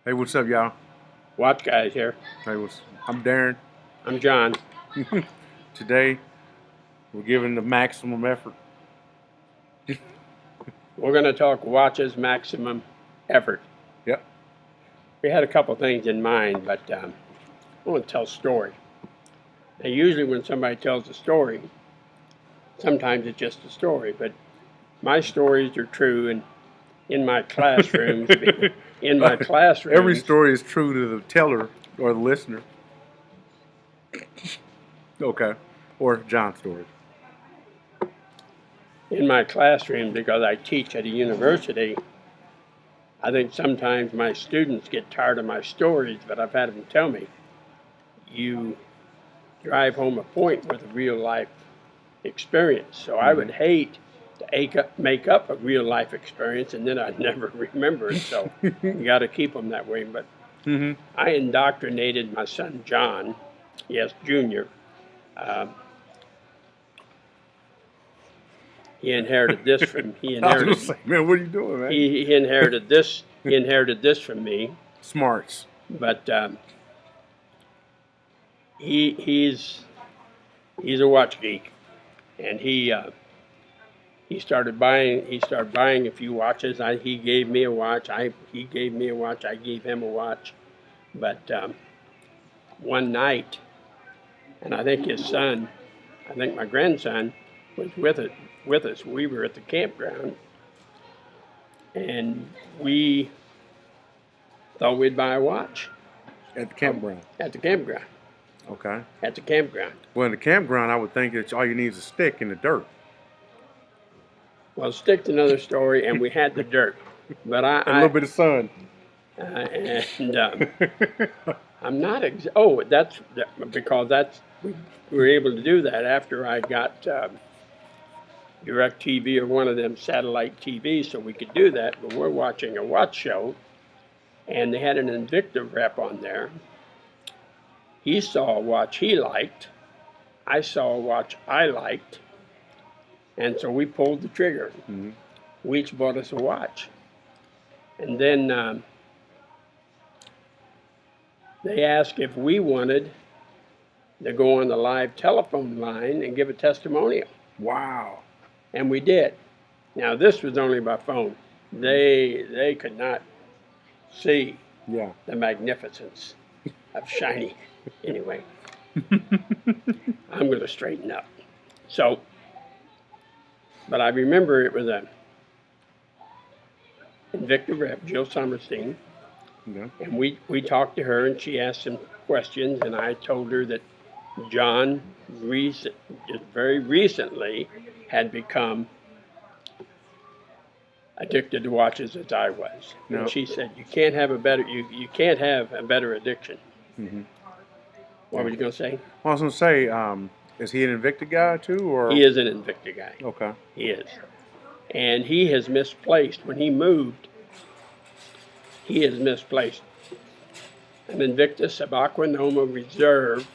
Hey, what's up, y'all? Watch guys here. Hey, I'm Darren. I'm John. Today, we're giving the maximum effort. We're going to talk watches maximum effort. Yep. We had a couple things in mind, but I want to tell a story. Now, usually when somebody tells a story, sometimes it's just a story, but my stories are true, and in my classrooms, Every story is true to the teller or the listener. Okay. Or John's stories. In my classroom, because I teach at a university, I think sometimes my students get tired of my stories, but I've had them tell me, you drive home a point with a real life experience. So I would hate to make up a real life experience and then I'd never remember it. So you got to keep them that way. But I indoctrinated my son John, yes, Junior. He inherited this from I was gonna say, man, what are you doing, man? He inherited this. He inherited this from me. Smarts. But he's a watch geek, and he started buying a few watches. He gave me a watch. He gave me a watch. I gave him a watch. But one night, and I think my grandson was with us. We were at the campground, and we thought we'd buy a watch. At the campground? At the campground. Okay. At the campground. Well, in the campground, I would think that all you need is a stick in the dirt. Well, stick's another story, and we had the dirt. But a little bit of sun. I'm not because we were able to do that after I got Direct TV or one of them satellite TVs, so we could do that. But we're watching a watch show, and they had an Invicta rep on there. He saw a watch he liked. I saw a watch I liked. And so we pulled the trigger. We each bought us a watch. And then they asked if we wanted to go on the live telephone line and give a testimonial. Wow. And we did. Now, this was only by phone. They could not see the magnificence of shiny. Anyway, I'm going to straighten up. So, but I remember it was a Invicta rep, Jill Summerstein, and we talked to her, and she asked some questions, and I told her that John just very recently had become addicted to watches as I was. And she said, you can't have a better addiction. What were you going to say? Well, I was going to say, is he an Invicta guy too, or he is an Invicta guy? Okay, he is, and he has misplaced when he moved. He has misplaced an Invicta Special Reserve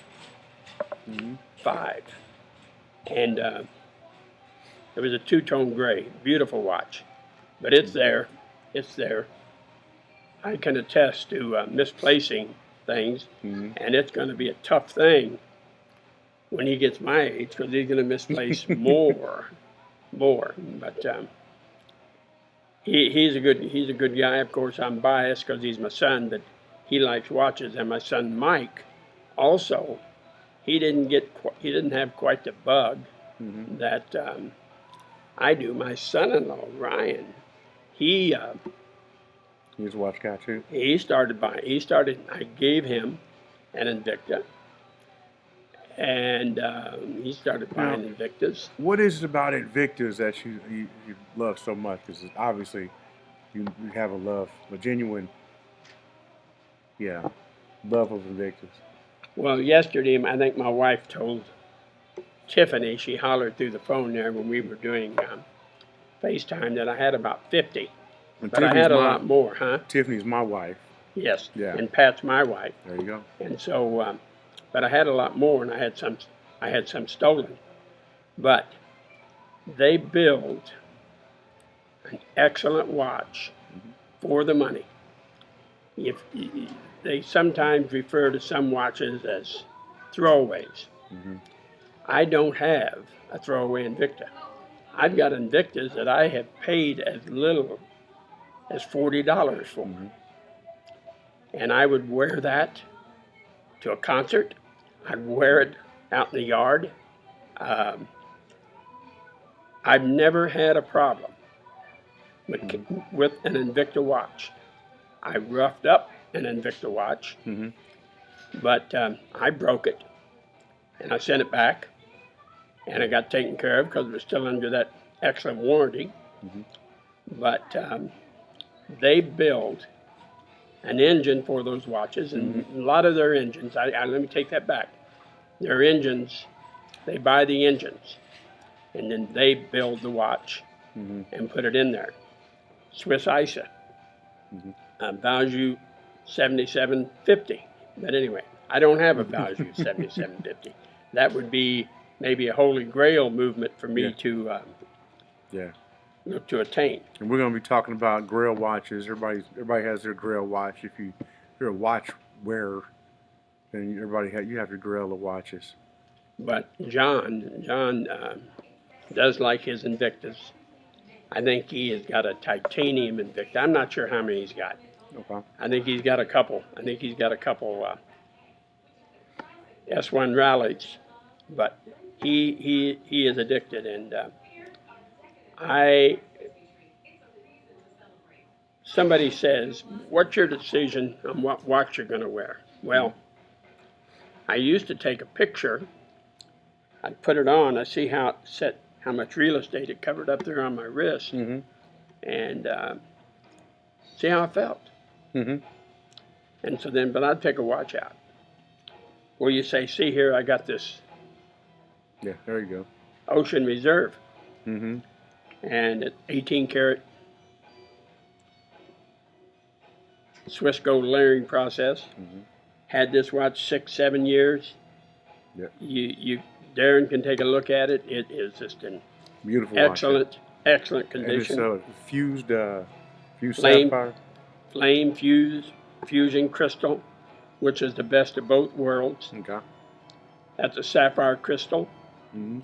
5, and it was a two-tone gray, beautiful watch, but it's there. It's there. I can attest to misplacing things, and it's going to be a tough thing when he gets my age, because he's going to misplace more. But he's a good guy. Of course, I'm biased because he's my son, but he likes watches. And my son Mike, also, he didn't have quite the bug that I do. My son-in-law Ryan, he's a watch guy too. He started buying. I gave him an Invicta, and he started buying Invictas. What is it about Invictas that you love so much? Because obviously you have a genuine, love of Invictas. Well, yesterday I think my wife told Tiffany, she hollered through the phone there when we were doing FaceTime, that I had about 50. And but I had a lot more, huh? Tiffany's my wife. Yes. Yeah. And Pat's my wife. There you go. And so, but I had a lot more, and I had some stolen. But they build an excellent watch for the money. if they sometimes refer to some watches as throwaways. Mhm. I don't have a throwaway Invicta. I've got Invictas that I have paid as little as $40 for. Mhm. And I would wear that to a concert. I'd wear it out in the yard. Um, I've never had a problem with an Invicta watch. I roughed up an Invicta watch, Mhm. but I broke it and I sent it back, and it got taken care of because it was still under that excellent warranty. Mhm. But they build an engine for those watches, and a lot of their engines, let me take that back. Their engines, they buy the engines, and then they build the watch Mhm. and put it in there. Swiss ISA, value 7750. But anyway, I don't have a value 7750. That would be maybe a holy grail movement for me Yeah. to Yeah. look to attain. And we're going to be talking about Grail watches. Everybody has their Grail watch. If you're a watch wearer, then you have your Grail of watches. But John does like his Invictus. I think he has got a titanium Invicta. I'm not sure how many he's got. Okay. I think he's got a couple. I think he's got a couple S1 rallies, but he is addicted, and somebody says, "What's your decision on what watch you're going to wear?" Well, I used to take a picture. I'd put it on. I see how it set, how much real estate it covered up there on my wrist, Mhm. and see how I felt. Mhm. And so then, but I'd take a watch out. Well, you say, "See here, I got this Yeah. There you go. Ocean Reserve, Mhm. and it's 18 karat Swiss gold layering process. Mhm. Had this watch 6-7 years. Yeah. Darren can take a look at it. It is just in Beautiful excellent watch. condition. And it's fused Flame, sapphire. flame fusing crystal, which is the best of both worlds. Okay. That's a sapphire crystal Mhm.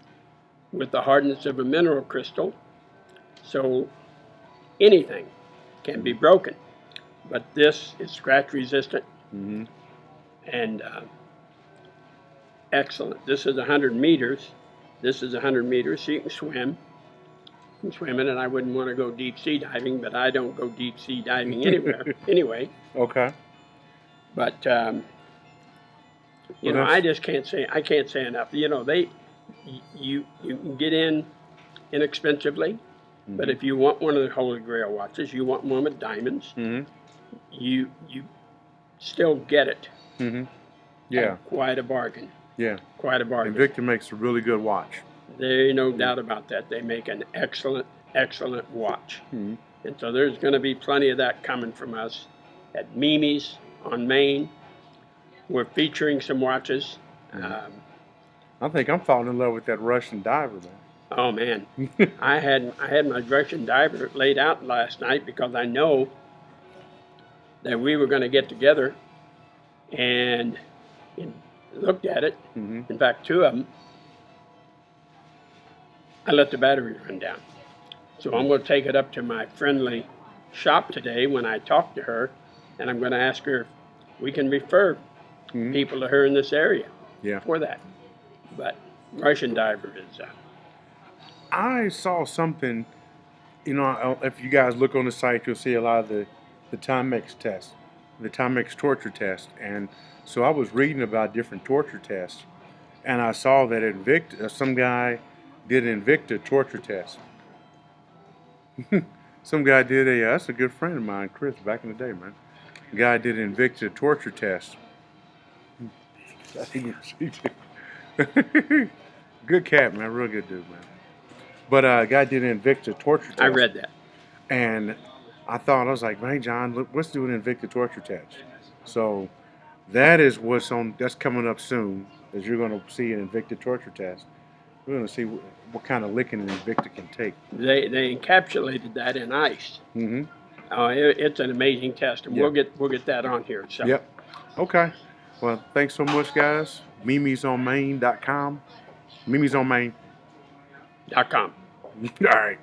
with the hardness of a mineral crystal. So anything can be broken, but this is scratch resistant Mhm. and excellent. This is 100 meters. This is 100 meters, so you can swim. You can swim in it. I wouldn't want to go deep sea diving, but I don't go deep sea diving anywhere anyway. Okay. But Well, I just can't say enough. You can get in inexpensively, but if you want one of the Holy Grail watches, you want one with diamonds, Mhm. you still get it. Mhm. Yeah. At quite a bargain. Yeah. Quite a bargain. Invicta makes a really good watch. There's no doubt about that. They make an excellent watch. Mhm. And so there's going to be plenty of that coming from us at Mimi's on Main. We're featuring some watches. I think I'm falling in love with that Russian diver, Oh man, I had my Russian diver laid out last night because I know that we were going to get together and looked at it. Mhm. In fact, two of them, I let the battery run down. So I'm going to take it up to my friendly shop today when I talk to her, and I'm going to ask her if we can refer Mhm. people to her in this area Yeah. for that. But Russian diver is. I saw something, if you guys look on the site, you'll see a lot of the Timex test, the Timex torture test. And so I was reading about different torture tests, and I saw that Invicta, some guy did an Invicta torture test. Some guy did that's a good friend of mine, Chris, back in the day, man. The guy did an Invicta torture test. Good cat, man, real good dude, man. But a guy did an Invicta torture test. I read that. And I was like, man, John, look, let's do an Invicta torture test. So that is that's coming up soon, as you're going to see an Invicta torture test. We're going to see what kind of licking an Invicta can take. They encapsulated that in ice. Mm-hmm. It's an amazing test, and Yeah. we'll get that on here. So. Yep. Okay. Well, thanks so much, guys. mimisonmain.com. Mimis on Main. .com. All right.